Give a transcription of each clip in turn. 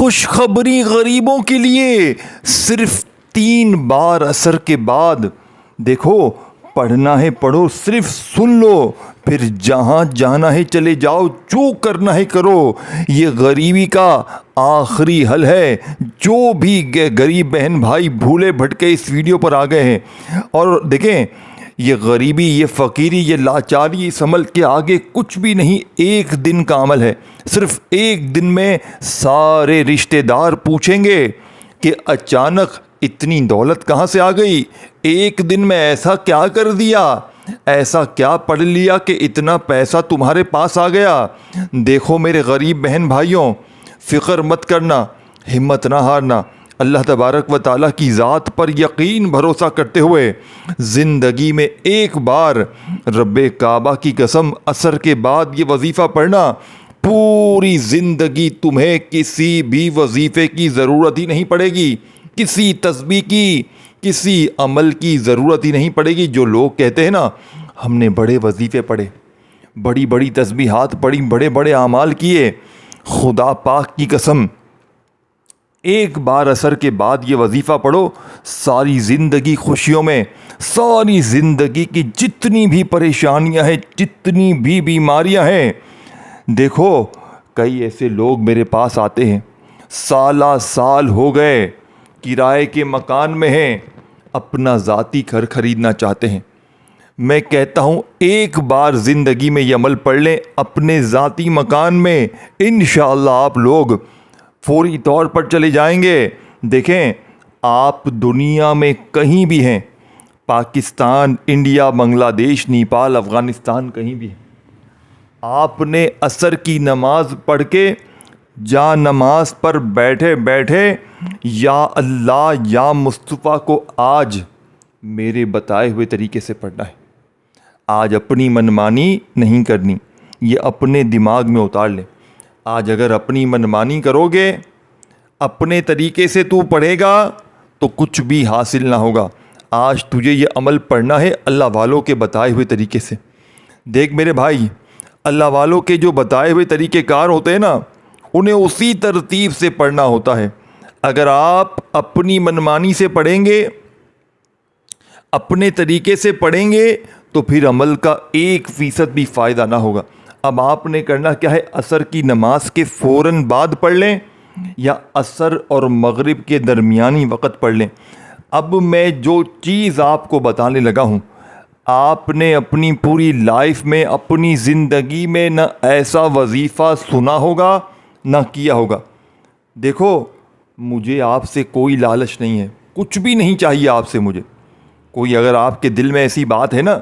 खुशखबरी गरीबों के लिए। सिर्फ 3 बार असर के बाद देखो, पढ़ना है पढ़ो, सिर्फ सुन लो, फिर जहाँ जाना है चले जाओ, जो करना है करो। ये गरीबी का आखिरी हल है। जो भी गरीब बहन भाई भूले भटके इस वीडियो पर आ गए हैं, और देखें, ये गरीबी, ये फ़कीरी, ये लाचारी, इस अमल के आगे कुछ भी नहीं। एक दिन का अमल है। सिर्फ एक दिन में सारे रिश्तेदार पूछेंगे कि अचानक इतनी दौलत कहाँ से आ गई, एक दिन में ऐसा क्या कर दिया, ऐसा क्या पढ़ लिया कि इतना पैसा तुम्हारे पास आ गया। देखो मेरे गरीब बहन भाइयों, फ़िक्र मत करना, हिम्मत ना हारना। अल्लाह तबारक व ताला की ज़ात पर यकीन भरोसा करते हुए ज़िंदगी में एक बार रब्बे काबा की कसम असर के बाद ये वजीफ़ा पढ़ना, पूरी ज़िंदगी तुम्हें किसी भी वजीफ़े की ज़रूरत ही नहीं पड़ेगी, किसी तस्बीह की, किसी अमल की ज़रूरत ही नहीं पड़ेगी। जो लोग कहते हैं ना, हमने बड़े वजीफ़े पढ़े, बड़ी बड़ी तस्बीहात पढ़ी, बड़े बड़े आमाल किए, खुदा पाक की कसम, एक बार असर के बाद ये वजीफ़ा पढ़ो, सारी ज़िंदगी खुशियों में, सारी ज़िंदगी की जितनी भी परेशानियां हैं, जितनी भी बीमारियां हैं। देखो, कई ऐसे लोग मेरे पास आते हैं, साल हो गए किराए के मकान में हैं, अपना ज़ाती घर ख़रीदना चाहते हैं। मैं कहता हूँ एक बार ज़िंदगी में ये अमल पढ़ लें अपने ज़ाती मकान में, इंशाअल्लाह आप लोग फौरी तौर पर चले जाएंगे। देखें, आप दुनिया में कहीं भी हैं, पाकिस्तान, इंडिया, बांग्लादेश, नेपाल, अफ़गानिस्तान, कहीं भी हैं, आपने असर की नमाज़ पढ़ के जा नमाज पर बैठे बैठे या अल्लाह या मुस्तफ़ा को आज मेरे बताए हुए तरीके से पढ़ना है। आज अपनी मनमानी नहीं करनी, ये अपने दिमाग में उतार ले। आज अगर अपनी मनमानी करोगे, अपने तरीके से तू पढ़ेगा तो कुछ भी हासिल ना होगा। आज तुझे ये अमल पढ़ना है अल्लाह वालों के बताए हुए तरीके से। देख मेरे भाई, अल्लाह वालों के जो बताए हुए तरीक़ेकार होते हैं ना, उन्हें उसी तरतीब से पढ़ना होता है। अगर आप अपनी मनमानी से पढ़ेंगे, अपने तरीके से पढ़ेंगे, तो फिर अमल का 1% भी फ़ायदा ना होगा। अब आपने करना क्या है, असर की नमाज के फ़ौरन बाद पढ़ लें या असर और मगरिब के दरमियानी वक़्त पढ़ लें। अब मैं जो चीज़ आपको बताने लगा हूँ, आपने अपनी पूरी लाइफ में, अपनी ज़िंदगी में न ऐसा वजीफ़ा सुना होगा ना किया होगा। देखो, मुझे आपसे कोई लालच नहीं है, कुछ भी नहीं चाहिए आपसे मुझे। कोई अगर आपके दिल में ऐसी बात है ना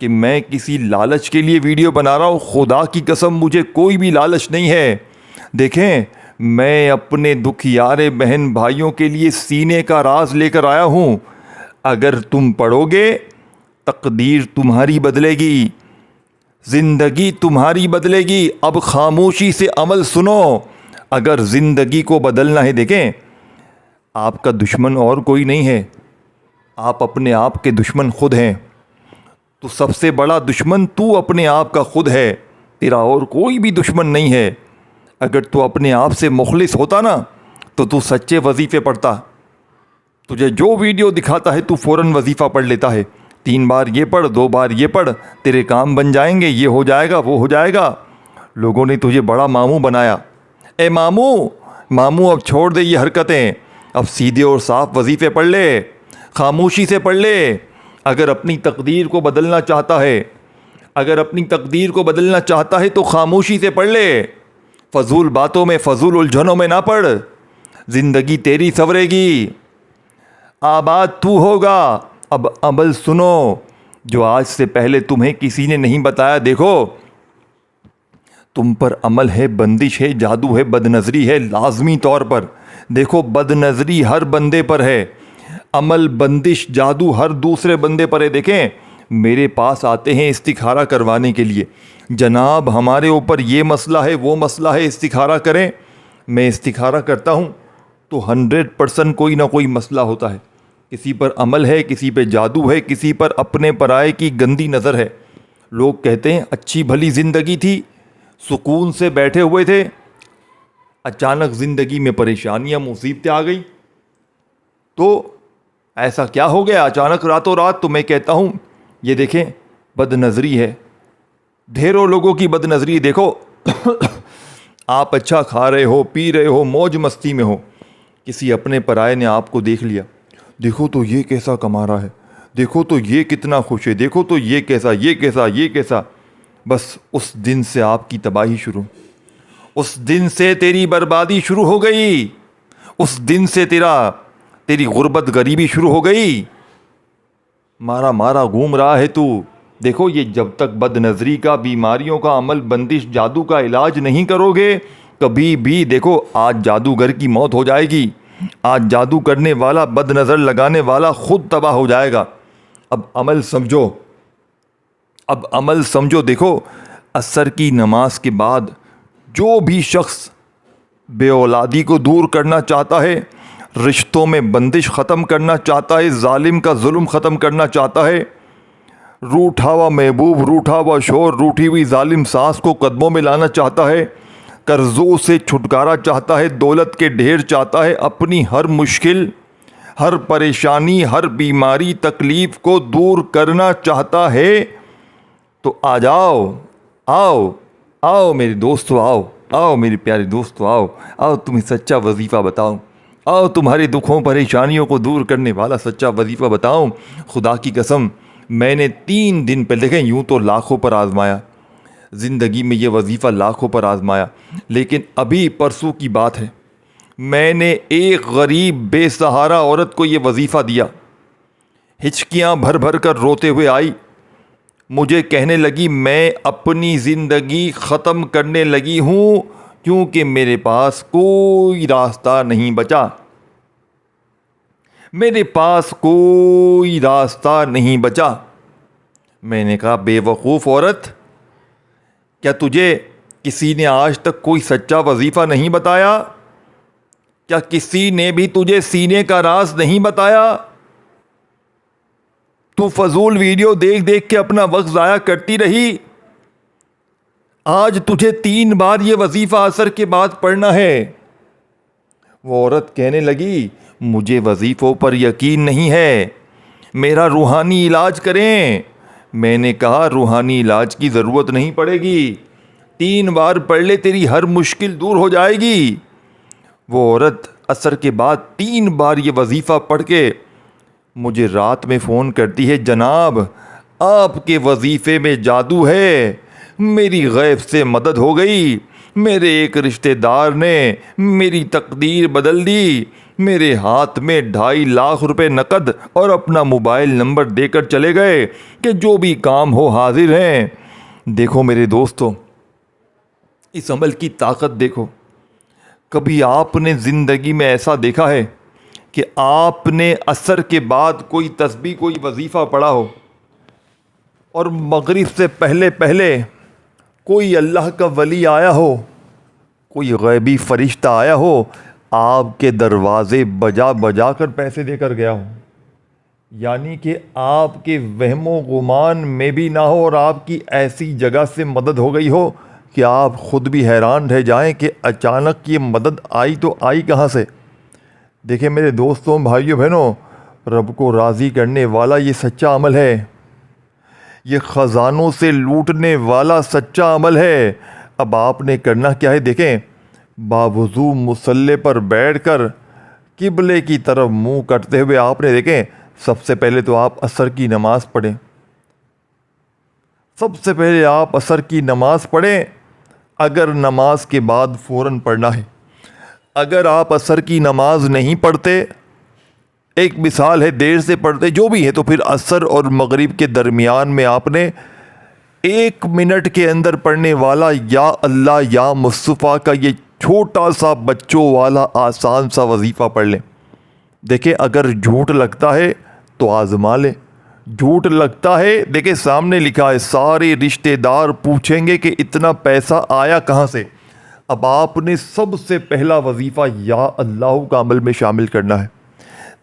कि मैं किसी लालच के लिए वीडियो बना रहा हूँ, खुदा की कसम मुझे कोई भी लालच नहीं है। देखें, मैं अपने दुखियारे बहन भाइयों के लिए सीने का राज लेकर आया हूँ। अगर तुम पढ़ोगे, तकदीर तुम्हारी बदलेगी, ज़िंदगी तुम्हारी बदलेगी। अब खामोशी से अमल सुनो। अगर ज़िंदगी को बदलना है, देखें, आपका दुश्मन और कोई नहीं है, आप अपने आप के दुश्मन खुद हैं। तो सबसे बड़ा दुश्मन तू अपने आप का खुद है, तेरा और कोई भी दुश्मन नहीं है। अगर तू अपने आप से मुखलिस होता ना, तो तू सच्चे वजीफ़े पढ़ता। तुझे जो वीडियो दिखाता है तू फ़ौरन वजीफ़ा पढ़ लेता है। 3 बार ये पढ़, 2 बार ये पढ़, तेरे काम बन जाएंगे, ये हो जाएगा, वो हो जाएगा। लोगों ने तुझे बड़ा मामू बनाया। ए मामू अब छोड़ दे ये हरकतें, अब सीधे और साफ वजीफ़े पढ़ ले, खामोशी से पढ़ ले। अगर अपनी तकदीर को बदलना चाहता है, अगर अपनी तकदीर को बदलना चाहता है तो खामोशी से पढ़ ले। फजूल बातों में, फजूल उलझनों में ना पढ़। ज़िंदगी तेरी संवरेगी, आबाद तू होगा। अब अमल सुनो जो आज से पहले तुम्हें किसी ने नहीं बताया। देखो, तुम पर अमल है, बंदिश है, जादू है, बदनज़री है, लाजमी तौर पर। देखो, बदनज़री हर बंदे पर है, अमल, बंदिश, जादू हर दूसरे बंदे पर है। देखें, मेरे पास आते हैं इस्तिखारा करवाने के लिए, जनाब हमारे ऊपर ये मसला है, वो मसला है, इस्तिखारा करें। मैं इस्तिखारा करता हूँ तो 100% कोई ना कोई मसला होता है। किसी पर अमल है, किसी पे जादू है, किसी पर अपने पराये की गंदी नज़र है। लोग कहते हैं अच्छी भली ज़िंदगी थी, सुकून से बैठे हुए थे, अचानक ज़िंदगी में परेशानियां मुसीबतें आ गई तो ऐसा क्या हो गया अचानक रातों रात? तो मैं कहता हूँ ये देखें, बदनज़री है, ढेरों लोगों की बदनज़री। देखो आप अच्छा खा रहे हो, पी रहे हो, मौज मस्ती में हो, किसी अपने पराये ने आपको देख लिया, देखो तो ये कैसा कमा रहा है, देखो तो ये कितना खुश है, देखो तो ये कैसा, ये कैसा, ये कैसा। बस उस दिन से आपकी तबाही शुरू, उस दिन से तेरी बर्बादी शुरू हो गई, उस दिन से तेरी गुर्बत गरीबी शुरू हो गई। मारा मारा घूम रहा है तू। देखो ये जब तक बदनज़री का, बीमारियों का अमल, बंदिश, जादू का इलाज नहीं करोगे, कभी भी देखो आज जादूगर की मौत हो जाएगी, आज जादू करने वाला, बदनज़र लगाने वाला खुद तबाह हो जाएगा। अब अमल समझो, अब अमल समझो। देखो असर की नमाज के बाद जो भी शख्स बेऔलादी को दूर करना चाहता है, रिश्तों में बंदिश ख़त्म करना चाहता है, जालिम का जुल्म ख़त्म करना चाहता है, रूठा हुआ महबूब, रूठा हुआ शोर, रूठी हुई जालिम सास को कदमों में लाना चाहता है, कर्ज़ों से छुटकारा चाहता है, दौलत के ढेर चाहता है, अपनी हर मुश्किल, हर परेशानी, हर बीमारी, तकलीफ़ को दूर करना चाहता है, तो आ जाओ, आओ आओ मेरे दोस्तों, आओ आओ मेरे प्यारे दोस्तों, आओ आओ तुम्हें सच्चा वजीफ़ा बताऊं, आओ तुम्हारे दुखों परेशानियों को दूर करने वाला सच्चा वजीफ़ा बताऊं। खुदा की कसम, मैंने 3 दिन पहले, देखें यूँ तो लाखों पर आजमाया, ज़िंदगी में ये वजीफ़ा लाखों पर आजमाया, लेकिन अभी परसों की बात है, मैंने एक गरीब बेसहारा औरत को ये वजीफ़ा दिया। हिचकियाँ भर भर कर रोते हुए आई, मुझे कहने लगी मैं अपनी ज़िंदगी ख़त्म करने लगी हूँ क्योंकि मेरे पास कोई रास्ता नहीं बचा, मेरे पास कोई रास्ता नहीं बचा। मैंने कहा बेवकूफ़ औरत, क्या तुझे किसी ने आज तक कोई सच्चा वजीफ़ा नहीं बताया? क्या किसी ने भी तुझे सीने का राज नहीं बताया? तू फजूल वीडियो देख देख के अपना वक्त ज़ाया करती रही। आज तुझे 3 बार ये वजीफ़ा असर के बाद पढ़ना है। वो औरत कहने लगी मुझे वजीफ़ों पर यकीन नहीं है, मेरा रूहानी इलाज करें। मैंने कहा रूहानी इलाज की ज़रूरत नहीं पड़ेगी, 3 बार पढ़ ले, तेरी हर मुश्किल दूर हो जाएगी। वो औरत असर के बाद 3 बार ये वजीफ़ा पढ़ के मुझे रात में फ़ोन करती है, जनाब आपके वजीफ़े में जादू है, मेरी गैब से मदद हो गई, मेरे एक रिश्तेदार ने मेरी तकदीर बदल दी, मेरे हाथ में 2.5 लाख रुपए नकद और अपना मोबाइल नंबर देकर चले गए कि जो भी काम हो हाजिर हैं। देखो मेरे दोस्तों, इस अमल की ताकत देखो। कभी आपने ज़िंदगी में ऐसा देखा है कि आपने असर के बाद कोई तस्बीह, कोई वजीफ़ा पढ़ा हो और मगरिब से पहले पहले कोई अल्लाह का वली आया हो, कोई गैबी फरिश्ता आया हो, आपके दरवाज़े बजा बजा कर पैसे देकर गया हो, यानी कि आपके वहमो गुमान में भी ना हो और आपकी ऐसी जगह से मदद हो गई हो कि आप ख़ुद भी हैरान रह जाएं कि अचानक ये मदद आई तो आई कहाँ से। देखिए मेरे दोस्तों, भाइयों बहनों, रब को राज़ी करने वाला ये सच्चा अमल है, ये ख़ज़ानों से लूटने वाला सच्चा अमल है। अब आपने करना क्या है, देखें, बावुज़ू मुसल्ले पर बैठकर किबले की तरफ मुंह करते हुए आपने, देखें, सबसे पहले तो आप असर की नमाज़ पढ़ें, सबसे पहले आप असर की नमाज़ पढ़ें। अगर नमाज के बाद फ़ौरन पढ़ना है, अगर आप असर की नमाज नहीं पढ़ते, एक मिसाल है देर से पढ़ते, जो भी है, तो फिर असर और मगरिब के दरमियान में आपने 1 मिनट के अंदर पढ़ने वाला या अल्लाह या मुस्तफ़ा का ये छोटा सा बच्चों वाला आसान सा वजीफ़ा पढ़ लें। देखें, अगर झूठ लगता है तो आज़मा लें, झूठ लगता है, देखें सामने लिखा है सारे रिश्तेदार पूछेंगे कि इतना पैसा आया कहाँ से। अब आपने सबसे पहला वजीफ़ा या अल्लाह का अमल में शामिल करना है।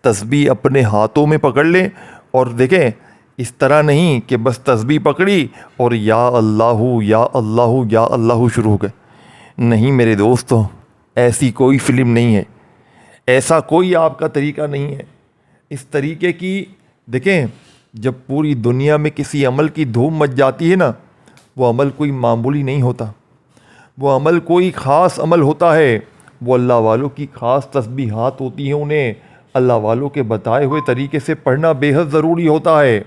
तस्बीह अपने हाथों में पकड़ लें और देखें, इस तरह नहीं कि बस तस्बीह पकड़ी और या अल्लाह या अल्लाह या अल्लाह शुरू हो गए। नहीं मेरे दोस्तों, ऐसी कोई फिल्म नहीं है, ऐसा कोई आपका तरीका नहीं है। इस तरीके की देखें, जब पूरी दुनिया में किसी अमल की धूम मच जाती है ना, वो अमल कोई मामूली नहीं होता, वो अमल कोई ख़ास अमल होता है। वो अल्लाह वालों की ख़ास तस्बीहात होती हैं, उन्हें अल्लाह वालों के बताए हुए तरीके से पढ़ना बेहद ज़रूरी होता है।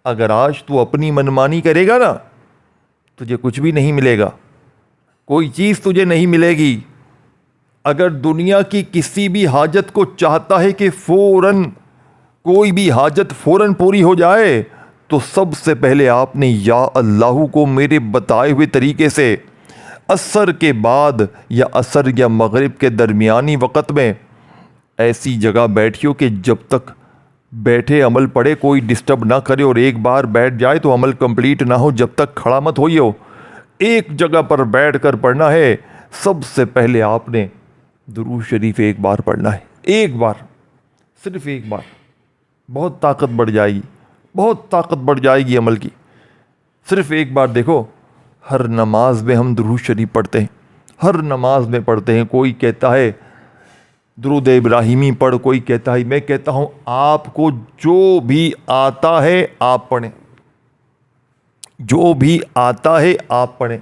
अगर आज तू अपनी मनमानी करेगा ना, तुझे कुछ भी नहीं मिलेगा, कोई चीज़ तुझे नहीं मिलेगी। अगर दुनिया की किसी भी हाजत को चाहता है कि फ़ौरन कोई भी हाजत फ़ौरन पूरी हो जाए, तो सबसे पहले आपने या अल्लाह को मेरे बताए हुए तरीके से असर के बाद या असर या मगरिब के दरमियानी वक़्त में ऐसी जगह बैठियो कि जब तक बैठे अमल पढ़े कोई डिस्टर्ब ना करे, और एक बार बैठ जाए तो अमल कंप्लीट ना हो जब तक खड़ा मत होइयो। एक जगह पर बैठ कर पढ़ना है। सबसे पहले आपने दुरूद शरीफ एक बार पढ़ना है, एक बार, सिर्फ एक बार। बहुत ताकत बढ़ जाएगी, बहुत ताकत बढ़ जाएगी अमल की। सिर्फ एक बार देखो, हर नमाज में हम दुरूद शरीफ पढ़ते हैं, हर नमाज में पढ़ते हैं। कोई कहता है दुरूद इब्राहिमी पढ़, कोई कहता है, मैं कहता हूँ आपको जो भी आता है आप पढ़ें, जो भी आता है आप पढ़ें।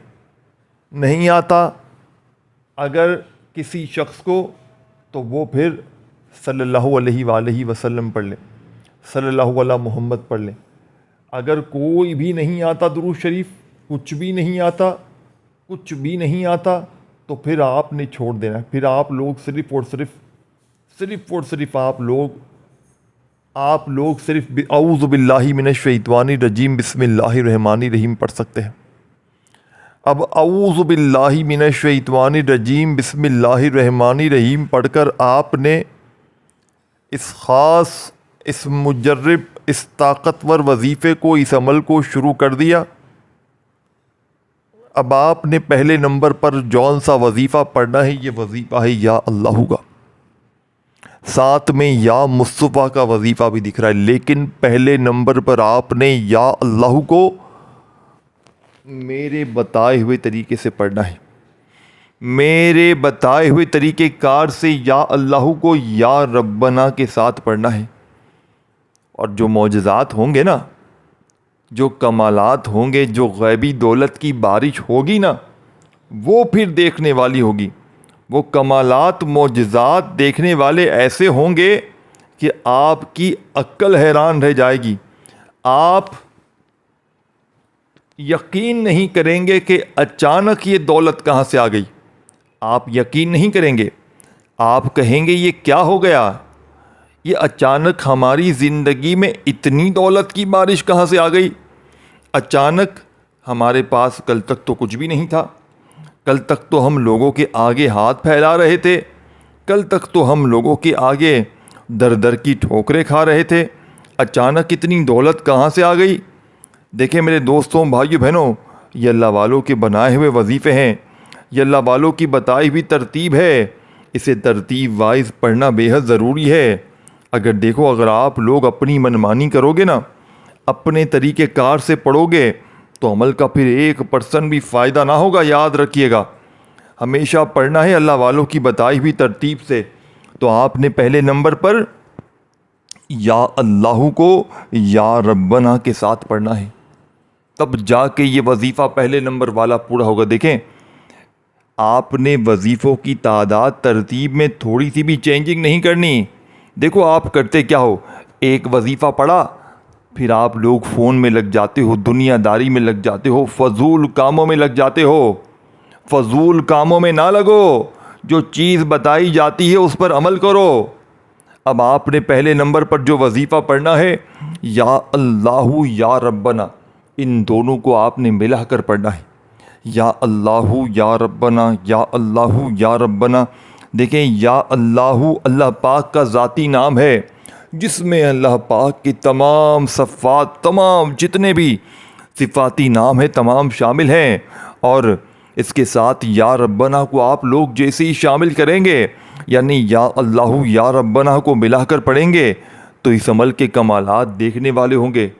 नहीं आता अगर किसी शख्स को, तो वो फिर सल्लल्लाहु अलैहि वसल्लम पढ़ ले, सल्लल्लाहु अला मोहम्मद पढ़ ले। अगर कोई भी नहीं आता दुरूद शरीफ, कुछ भी नहीं आता, कुछ भी नहीं आता, तो फिर आपने छोड़ देना। फिर आप लोग सिर्फ़ और सिर्फ आप लोग सिर्फ औज़ु बिल्लाहि मिनश शैतानिर रजीम बिस्मिल्लाहिर रहमानिर रहीम पढ़ सकते हैं। अब औज़ु बिल्लाहि मिनश शैतानिर रजीम बिस्मिल्लाहिर रहमानिर रहीम पढ़कर आपने इस ख़ास, इस मुजर्रिब, इस ताकतवर वजीफ़े को, इस अमल को शुरू कर दिया। अब आपने पहले नंबर पर जौन सा वजीफ़ा पढ़ना है, ये वजीफ़ा है या अल्लाह का। साथ में या मुस्तफ़ा का वजीफ़ा भी दिख रहा है, लेकिन पहले नंबर पर आपने या अल्लाह को मेरे बताए हुए तरीके से पढ़ना है। मेरे बताए हुए तरीके कार से या अल्लाह को या रब्बना के साथ पढ़ना है। और जो मौजज़ात होंगे ना, जो कमालात होंगे, जो गैबी दौलत की बारिश होगी ना, वो फिर देखने वाली होगी। वो कमालात, मौजज़ात देखने वाले ऐसे होंगे कि आपकी अक्ल हैरान रह जाएगी। आप यकीन नहीं करेंगे कि अचानक ये दौलत कहाँ से आ गई। आप यकीन नहीं करेंगे, आप कहेंगे ये क्या हो गया, ये अचानक हमारी ज़िंदगी में इतनी दौलत की बारिश कहाँ से आ गई। अचानक हमारे पास कल तक तो कुछ भी नहीं था, कल तक तो हम लोगों के आगे हाथ फैला रहे थे, कल तक तो हम लोगों के आगे दर दर की ठोकरें खा रहे थे। अचानक इतनी दौलत कहाँ से आ गई। देखें मेरे दोस्तों, भाइयों बहनों, ये अल्लाह वालों के बनाए हुए वजीफ़े हैं, ये अल्लाह वालों की बताई हुई तरतीब है। इसे तरतीब वाइज पढ़ना बेहद ज़रूरी है। अगर देखो, अगर आप लोग अपनी मनमानी करोगे ना, अपने तरीक़े कार से पढ़ोगे, तो अमल का फिर 1% भी फ़ायदा ना होगा। याद रखिएगा, हमेशा पढ़ना है अल्लाह वालों की बताई हुई तरतीब से। तो आपने पहले नंबर पर या अल्लाह को या रब्बना के साथ पढ़ना है, तब जाके ये वजीफ़ा पहले नंबर वाला पूरा होगा। देखें, आपने वजीफ़ों की तादाद तरतीब में थोड़ी सी भी चेंजिंग नहीं करनी। देखो आप करते क्या हो, एक वजीफ़ा पढ़ा, फिर आप लोग फ़ोन में लग जाते हो, दुनियादारी में लग जाते हो, फ़जूल कामों में लग जाते हो। फ़जूल कामों में ना लगो, जो चीज़ बताई जाती है उस पर अमल करो। अब आपने पहले नंबर पर जो वजीफ़ा पढ़ना है, या अल्लाह या रब्बना, इन दोनों को आपने मिला कर पढ़ना है। या अल्लाह या रब्बना, या अल्लाह या रब्बना। देखें, या अल्लाह अल्लाह पाक का ज़ाती नाम है, जिसमें अल्लाह पाक की तमाम सफ़ात, तमाम जितने भी सिफ़ाती नाम है तमाम शामिल हैं। और इसके साथ या रब्बना को आप लोग जैसे ही शामिल करेंगे, यानी या अल्लाह या रब्बना को मिलाकर पढ़ेंगे, तो इस अमल के कमालात देखने वाले होंगे।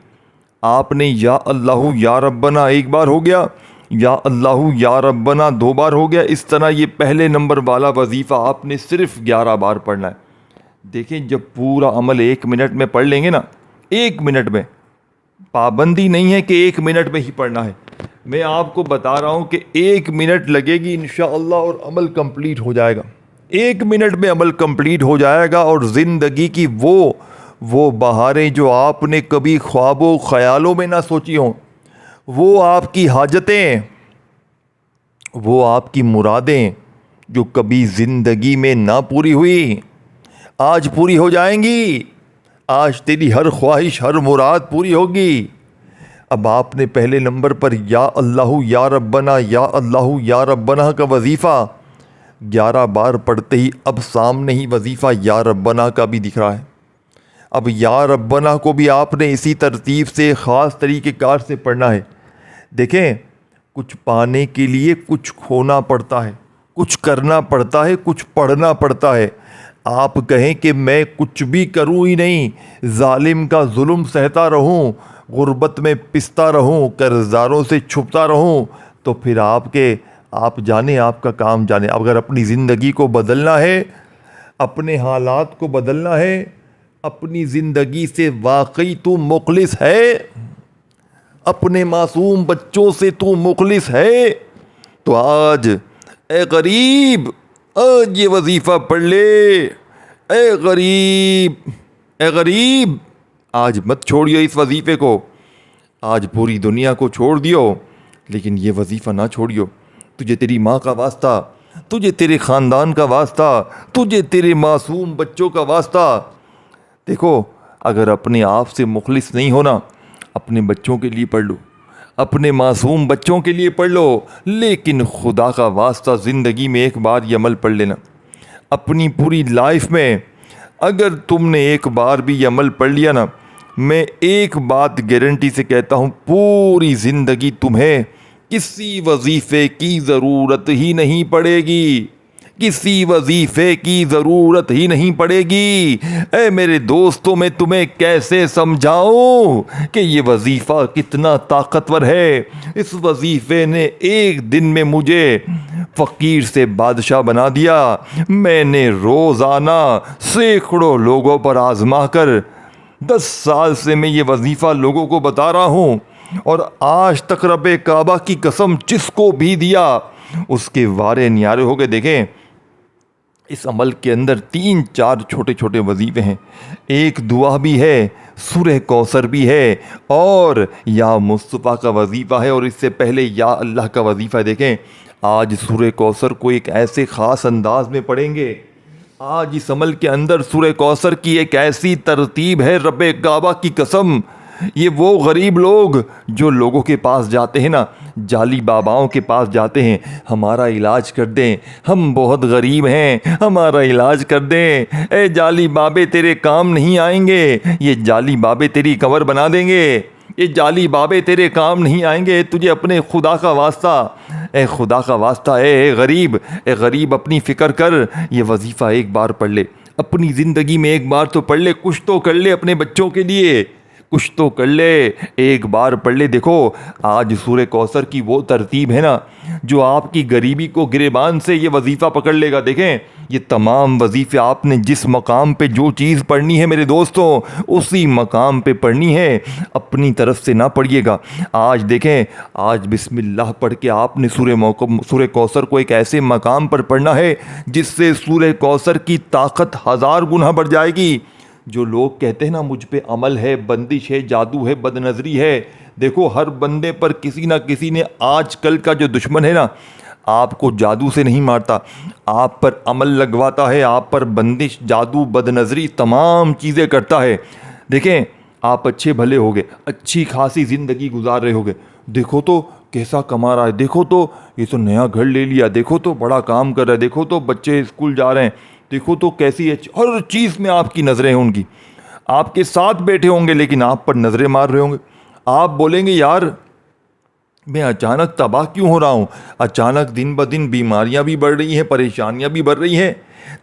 आपने या अल्लाह या रब्बना एक बार हो गया, या अल्लाहु या रब्बना 2 बार हो गया। इस तरह ये पहले नंबर वाला वजीफ़ा आपने सिर्फ 11 बार पढ़ना है। देखें, जब पूरा अमल 1 मिनट में पढ़ लेंगे ना, 1 मिनट में, पाबंदी नहीं है कि 1 मिनट में ही पढ़ना है, मैं आपको बता रहा हूँ कि 1 मिनट लगेगी इंशाअल्लाह और अमल कंप्लीट हो जाएगा। 1 मिनट में अमल कंप्लीट हो जाएगा और ज़िंदगी की वो बहारें जो आपने कभी ख्वाबों ख़यालों में ना सोची हों, वो आपकी हाजतें, वो आपकी मुरादें जो कभी ज़िंदगी में ना पूरी हुई, आज पूरी हो जाएंगी। आज तेरी हर ख्वाहिश, हर मुराद पूरी होगी। अब आपने पहले नंबर पर या अल्लाहु या रब्बना, या अल्लाहु या रब्बना का वजीफ़ा 11 बार पढ़ते ही अब सामने ही वजीफ़ा या रब्बना का भी दिख रहा है। अब या रब्बना को भी आपने इसी तरतीब से ख़ास तरीक़ेकार से पढ़ना है। देखें, कुछ पाने के लिए कुछ खोना पड़ता है, कुछ करना पड़ता है, कुछ पढ़ना पड़ता है। आप कहें कि मैं कुछ भी करूं ही नहीं, जालिम का जुल्म सहता रहूं, गुर्बत में पिसता रहूं, कर्ज़दारों से छुपता रहूं, तो फिर आप जाने, आपका काम जाने। अगर अपनी ज़िंदगी को बदलना है, अपने हालात को बदलना है, अपनी ज़िंदगी से वाकई तू मुखलिस है, अपने मासूम बच्चों से तू मुखलिस है, तो आज ए गरीब, आज ये वजीफ़ा पढ़ ले। ए गरीब, आज मत छोड़ियो इस वजीफ़े को। आज पूरी दुनिया को छोड़ दियो, लेकिन ये वजीफ़ा ना छोड़ियो। तुझे तेरी माँ का वास्ता, तुझे तेरे ख़ानदान का वास्ता, तुझे तेरे मासूम बच्चों का वास्ता। देखो, अगर अपने आप से मुखलिस नहीं होना, अपने बच्चों के लिए पढ़ लो, अपने मासूम बच्चों के लिए पढ़ लो, लेकिन खुदा का वास्ता ज़िंदगी में एक बार ये अमल पढ़ लेना। अपनी पूरी लाइफ में अगर तुमने एक बार भी ये अमल पढ़ लिया ना, मैं एक बात गारंटी से कहता हूँ, पूरी ज़िंदगी तुम्हें किसी वजीफ़े की ज़रूरत ही नहीं पड़ेगी, किसी वजीफ़े की ज़रूरत ही नहीं पड़ेगी। ऐ मेरे दोस्तों, मैं तुम्हें कैसे समझाऊं कि ये वजीफ़ा कितना ताकतवर है। इस वजीफ़े ने एक दिन में मुझे फ़कीर से बादशाह बना दिया। मैंने रोज़ाना सैकड़ों लोगों पर आज़मा कर 10 साल से मैं ये वजीफ़ा लोगों को बता रहा हूँ, और आज तक रब्बे काबा की कसम जिसको भी दिया उसके वारे न्यारे हो गए। देखें, इस अमल के अंदर 3-4 छोटे छोटे वजीफ़े हैं, एक दुआ भी है, सूरह कौसर भी है, और या मुस्तफ़ा का वजीफ़ा है, और इससे पहले या अल्लाह का वजीफ़ा है। देखें, आज सूरह कौसर को एक ऐसे ख़ास अंदाज में पढ़ेंगे। आज इस अमल के अंदर सूरह कौसर की एक ऐसी तरतीब है, रब्बे काबा की कसम, ये वो गरीब लोग जो लोगों के पास जाते हैं ना, जाली बाबाओं के पास जाते हैं, हमारा इलाज कर दें, हम बहुत गरीब हैं, हमारा इलाज कर दें। ए जाली बाबे तेरे काम नहीं आएंगे, ये जाली बाबे तेरी कब्र बना देंगे, ये जाली बाबे तेरे काम नहीं आएंगे। तुझे अपने खुदा का वास्ता, ए खुदा का वास्ता, ए गरीब अपनी फ़िक्र कर, ये वजीफ़ा एक बार पढ़ ले, अपनी ज़िंदगी में एक बार तो पढ़ ले, कुछ तो कर ले अपने बच्चों के लिए, कुछ तो कर ले, एक बार पढ़ ले। देखो, आज सूरह कौसर की वो तरतीब है ना जो आपकी गरीबी को गिरेबान से ये वजीफ़ा पकड़ लेगा। देखें, ये तमाम वजीफ़े आपने जिस मकाम पे जो चीज़ पढ़नी है मेरे दोस्तों, उसी मकाम पे पढ़नी है, अपनी तरफ से ना पढ़िएगा। आज देखें, आज बिस्मिल्लाह पढ़ के आपने सूरह कौसर को एक ऐसे मकाम पर पढ़ना है जिससे सूरह कौसर की ताकत 1000 गुना बढ़ जाएगी। जो लोग कहते हैं ना मुझ पे अमल है, बंदिश है, जादू है, बदनज़री है, देखो हर बंदे पर किसी ना किसी ने, आजकल का जो दुश्मन है ना, आपको जादू से नहीं मारता, आप पर अमल लगवाता है, आप पर बंदिश, जादू, बदनज़री तमाम चीज़ें करता है। देखें, आप अच्छे भले होगे, अच्छी खासी ज़िंदगी गुजार रहे होगे, देखो तो कैसा कमा रहा है, देखो तो ये तो नया घर ले लिया, देखो तो बड़ा काम कर रहा है, देखो तो बच्चे स्कूल जा रहे हैं, देखो तो कैसी है, हर चीज़ में आपकी नज़रें हैं उनकी, आपके साथ बैठे होंगे लेकिन आप पर नज़रें मार रहे होंगे। आप बोलेंगे यार मैं अचानक तबाह क्यों हो रहा हूँ, अचानक दिन ब दिन बीमारियाँ भी बढ़ रही हैं, परेशानियाँ भी बढ़ रही हैं।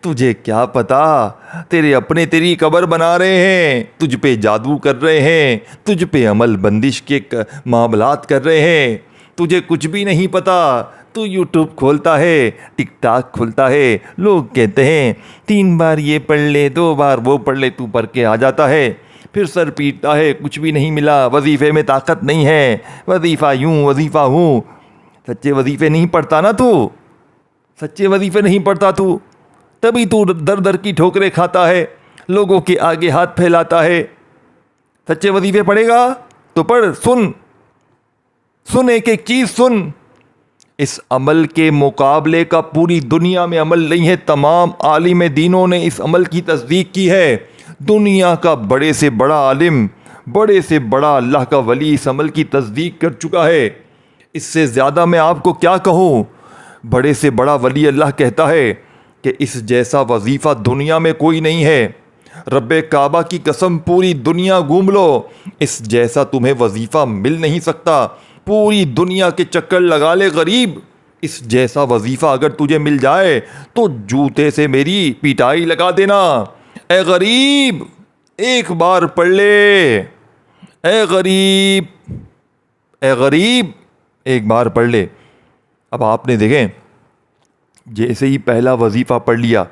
तुझे क्या पता, तेरे अपने तेरी कब्र बना रहे हैं, तुझ पे जादू कर रहे हैं, तुझ पे अमल बंदिश के मामलात कर रहे हैं। तुझे कुछ भी नहीं पता। तू यूट्यूब खोलता है, टिकटॉक खोलता है, लोग कहते हैं 3 बार ये पढ़ ले, 2 बार वो पढ़ ले, तू पढ़ के आ जाता है, फिर सर पीटता है, कुछ भी नहीं मिला, वजीफ़े में ताकत नहीं है, वजीफ़ा यूँ वजीफ़ा हूँ। सच्चे वजीफ़े नहीं पढ़ता ना तू, सच्चे वजीफ़े नहीं पढ़ता तू, तभी तू दर दर की ठोकरें खाता है, लोगों के आगे हाथ फैलाता है। सच्चे वजीफ़े पढ़ेगा तो पढ़, सुन सुन, एक एक चीज़ सुन। इस अमल के मुकाबले का पूरी दुनिया में अमल नहीं है। तमाम आलिम दीनों ने इस अमल की तस्दीक की है। दुनिया का बड़े से बड़ा आलिम, बड़े से बड़ा अल्लाह का वली इस अमल की तस्दीक कर चुका है। इससे ज़्यादा मैं आपको क्या कहूँ। बड़े से बड़ा वली अल्लाह कहता है कि इस जैसा वजीफ़ा दुनिया में कोई नहीं है। रब्बे काबा की कसम, पूरी दुनिया घूम लो, इस जैसा तुम्हें वजीफ़ा मिल नहीं सकता। पूरी दुनिया के चक्कर लगा ले गरीब, इस जैसा वजीफ़ा अगर तुझे मिल जाए तो जूते से मेरी पिटाई लगा देना। ए गरीब, एक बार पढ़ ले, ए गरीब, ए गरीब, एक बार पढ़ ले। अब आपने देखें, जैसे ही पहला वजीफ़ा पढ़ लिया,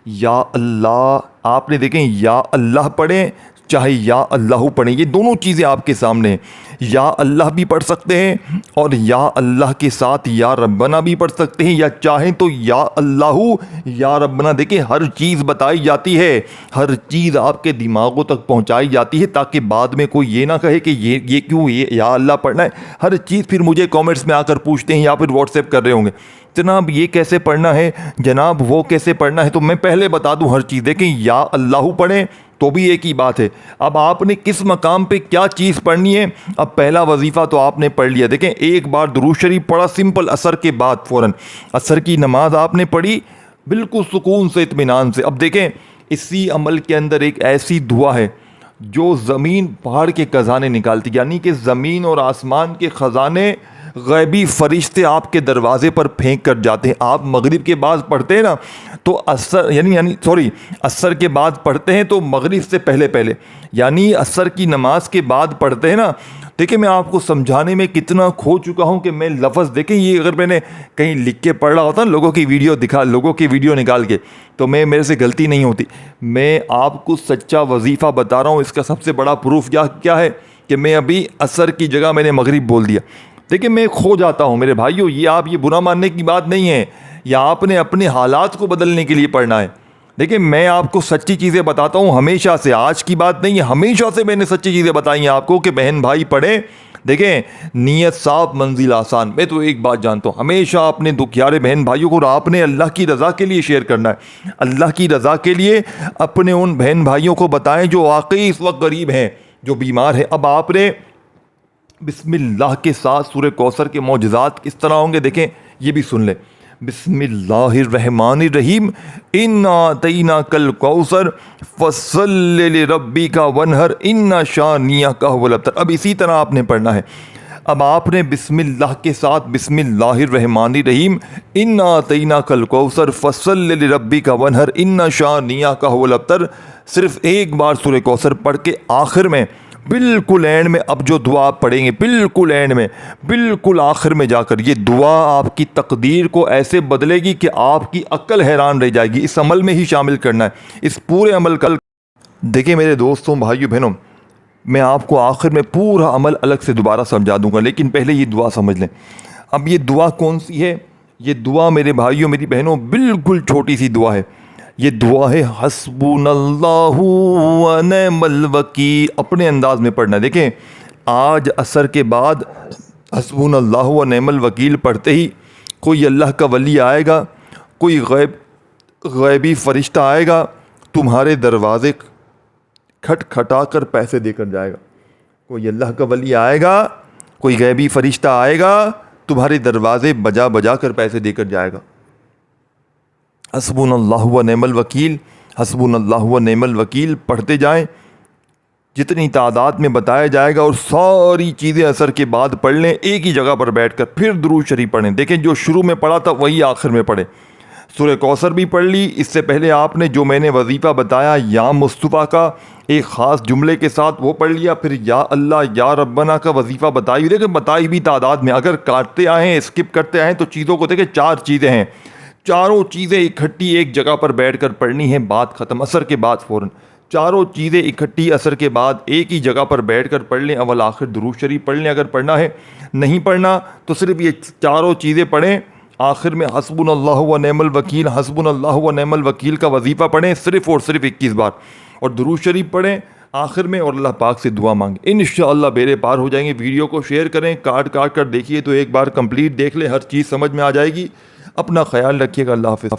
या अल्लाह, आपने देखें या अल्लाह पढ़ें चाहे या अल्लाह पढ़ें, ये दोनों चीज़ें आपके सामने हैं। या अल्लाह भी पढ़ सकते हैं और या अल्लाह के साथ या रब्बना भी पढ़ सकते हैं, या चाहें तो या अल्लाह या रब्बना। देखें, हर चीज़ बताई जाती है, हर चीज़ आपके दिमागों तक पहुंचाई जाती है, ताकि बाद में कोई ये ना कहे कि ये क्यों ये या अल्लाह पढ़ना है। हर चीज़ फिर मुझे कमेंट्स में आकर पूछते हैं या फिर व्हाट्सएप कर रहे होंगे, जनाब ये कैसे पढ़ना है, जनाब वो कैसे पढ़ना है। तो मैं पहले बता दूं हर चीज़। देखें, या अल्लाह पढ़ें तो भी एक ही बात है। अब आपने किस मकाम पे क्या चीज़ पढ़नी है। अब पहला वजीफ़ा तो आपने पढ़ लिया। देखें, एक बार दुरूद शरीफ पढ़ा सिंपल, असर के बाद फ़ौरन असर की नमाज आपने पढ़ी बिल्कुल सुकून से, इत्मीनान से। अब देखें, इसी अमल के अंदर एक ऐसी दुआ है जो ज़मीन पहाड़ के खजाने निकालती, यानी कि ज़मीन और आसमान के ख़जाने गैबी फरिश्ते आपके दरवाजे पर फेंक कर जाते हैं। आप मगरिब के बाद पढ़ते हैं ना, तो असर असर के बाद पढ़ते हैं तो मगरिब से पहले पहले, यानी असर की नमाज के बाद पढ़ते हैं ना। देखिए, मैं आपको समझाने में कितना खो चुका हूँ कि मैं लफ्ज़, देखें ये अगर मैंने कहीं लिख के पढ़ रहा होता ना, लोगों की वीडियो निकाल के, तो मेरे से गलती नहीं होती। मैं आपको सच्चा वजीफ़ा बता रहा हूँ। इसका सबसे बड़ा प्रूफ क्या है कि मैं अभी असर की जगह मैंने मगरिब बोल दिया। देखिए, मैं खो जाता हूँ मेरे भाइयों, ये बुरा मानने की बात नहीं है, या आपने अपने हालात को बदलने के लिए पढ़ना है। देखिए, मैं आपको सच्ची चीज़ें बताता हूँ हमेशा से, आज की बात नहीं है, हमेशा से मैंने सच्ची चीज़ें बताई हैं आपको कि बहन भाई पढ़ें। देखें, नीयत साफ मंजिल आसान। मैं तो एक बात जानता हूँ, हमेशा अपने दुखियारे बहन भाइयों को आपने अल्लाह की रज़ा के लिए शेयर करना है। अल्लाह की रज़ा के लिए अपने उन बहन भाइयों को बताएं जो वाकई इस वक्त गरीब हैं, जो बीमार हैं। अब आपने बिस्मिल्लाह के साथ सूरह कौसर के मौजज़ात किस तरह होंगे, देखें ये भी सुन लें। बिस्मिल्लाहिर्रहमानिर्रहीम, इन्ना अतैना कल कौसर फसल्लि लिरब्बिका वनहर इन्ना शानियका हुवल अबतर। अब इसी तरह आपने पढ़ना है। अब आपने बिस्मिल्लाह के साथ बिस्मिल्लाहिर्रहमानिर्रहीम, इन्ना अतैना कल कौसर फसल्लि लिरब्बिका वनहर इन्ना शानियका हुवल अबतर, सिर्फ एक बार सूरह कौसर पढ़ के आखिर में बिल्कुल एंड में, अब जो दुआ आप पढ़ेंगे बिल्कुल एंड में, बिल्कुल आखिर में जाकर, ये दुआ आपकी तकदीर को ऐसे बदलेगी कि आपकी अक्ल हैरान रह जाएगी। इस अमल में ही शामिल करना है, इस पूरे अमल का। देखिए मेरे दोस्तों, भाइयों बहनों, मैं आपको आखिर में पूरा अमल अलग से दोबारा समझा दूंगा, लेकिन पहले ये दुआ समझ लें। अब ये दुआ कौन सी है? ये दुआ मेरे भाइयों मेरी बहनों बिल्कुल छोटी सी दुआ है। ये दुआ है हस्बुनल्लाहु व निअमल वकील। अपने अंदाज में पढ़ना है। देखें, आज असर के बाद हस्बुनल्लाहु व निअमल वकील पढ़ते ही कोई अल्लाह का वली आएगा, कोई गैबी फरिश्ता आएगा, तुम्हारे दरवाज़े खटखटा कर पैसे देकर जाएगा। कोई अल्लाह का वली आएगा, कोई गैबी फरिश्ता आएगा, तुम्हारे दरवाज़े बजा बजा कर पैसे देकर जाएगा। हस्बुनल्लाहु व निअमल वकील, हस्बुनल्लाहु व निअमल वकील पढ़ते जाएं, जितनी तादाद में बताया जाएगा, और सारी चीज़ें असर के बाद पढ़ लें एक ही जगह पर बैठकर। फिर दुरूद शरीफ पढ़ें। देखें, जो शुरू में पढ़ा था वही आखिर में पढ़ें। सूरह कौसर भी पढ़ ली। इससे पहले आपने जो मैंने वजीफ़ा बताया या मुस्तफ़ा का एक ख़ास जुमले के साथ वो पढ़ लिया। फिर या अल्लाह या रब्बना का वजीफ़ा बताई, देखिए बताई भी तादाद में, अगर काटते आएँ स्किप करते आएँ तो चीज़ों को देखें 4 चीज़ें हैं, चारों चीज़ें इकट्ठी एक जगह पर बैठकर पढ़नी है, बात ख़त्म, असर के बाद फ़ौरन चारों चीज़ें इकट्ठी असर के बाद एक ही जगह पर बैठकर पढ़ लें। अव्वल आखिर दुरूद शरीफ पढ़ लें अगर पढ़ना है, नहीं पढ़ना तो सिर्फ ये चारों चीज़ें पढ़ें। आखिर में हस्बुनल्लाहु व निअमल वकील, हस्बुनल्लाहु व निअमल वकील का वजीफ़ा पढ़ें सिर्फ़ और सिर्फ 21 बार, और दुरूद शरीफ पढ़ें आखिर में और अल्लाह पाक से दुआ मांगें। इंशाअल्लाह बेड़े पार हो जाएंगे। वीडियो को शेयर करें, काट काट कर देखिए तो एक बार कंप्लीट देख लें, हर चीज़ समझ में आ जाएगी। अपना ख्याल रखिएगा। अल्लाह हाफ़िज़।